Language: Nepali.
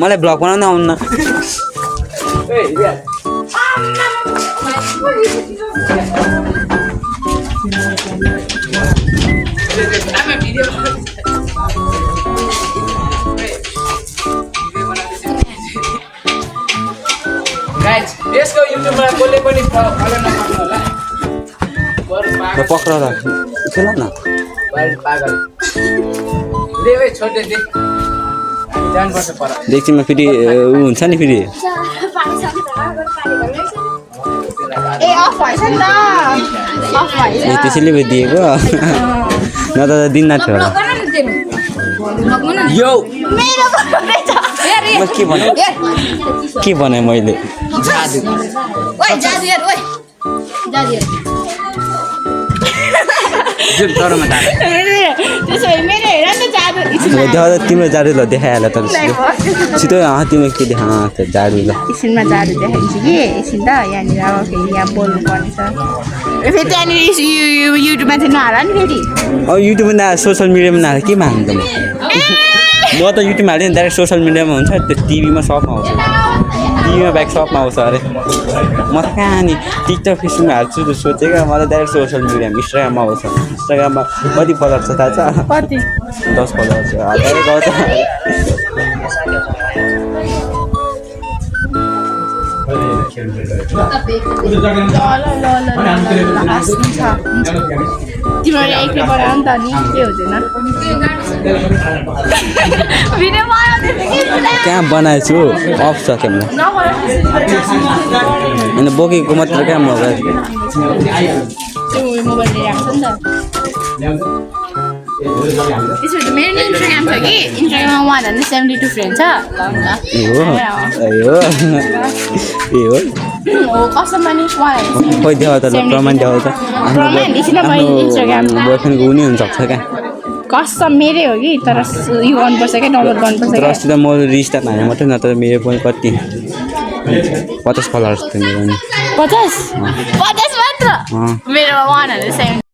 मलाई ब्लग बनाउन आउन्न यसको युट्युबमा कसले पनि फलो नगर्नु होला पक्र खेल न पागल ले ओइ छोटे दे जानुपर्छ पर देखिमा फेरि उ हुन्छ नि फेरि ए अफ भएछ नि त अफ भएछ त्यसैले दिएको न त दिन थियो होला यो मेरो म के भने मैले ओइ जादु यार ओइ जादु यार जुन तरमा दादा त्यसो भए मेरो हेर न जादु तिम्रो जाडु ल देखाइहाल तर छिटो तिम्रो के देखा जाडु ल एकछिनमा जादु देखाइदिन्छु कि एकछिन त यहाँनिर अब फेरि यहाँ बोल्नु पर्ने छ फेरि त्यहाँनिर युट्युबमा चाहिँ नहाल नि फेरि अब युट्युबमा नहाल सोसियल मिडियामा नहाल के माग्नु त म त युट्युबमा हाल्दैन डाइरेक्ट सोसियल मिडियामा हुन्छ त्यो टिभीमा सबमा आउँछ टिभीमा बाइक सबमा आउँछ अरे म कहाँ नि टिकटक फेसबुकमा हाल्छु त सोचेको मलाई डाइरेक्ट सोसियल मिडियामा इन्स्टाग्राममा आउँछ इन्स्टाग्राममा कति फलोवर छ थाहा छ कति 10 फलोवर छ डाइरेक्ट आउँछ तिमीले एकले बनायो नि त नि के हुँदैन भिडियो कहाँ बनाएछु अफ छ क्यामेरा अनि बोकेको मात्र क्या मोबाइल मोबाइल लिएर आएको छ नि त त्यसो भए मेरो इन्स्टाग्राम छ कि इन्स्टाग्राममा 172 फ्रेन्ड छ हो कसममा नि खोइ देखाउ त प्रमाण देखाउ त बोयफ्रेन्डको उनी हुनसक्छ क्या कसम मेरै हो कि तर यो गर्नुपर्छ क्या डाउनलोड गर्नुपर्छ तर अस्ति त म रिस्टार्ट हाने मात्रै नत्र मेरो पनि कति 50 फलोवर्स थियो मेरो नि 50 मात्र मेरो 170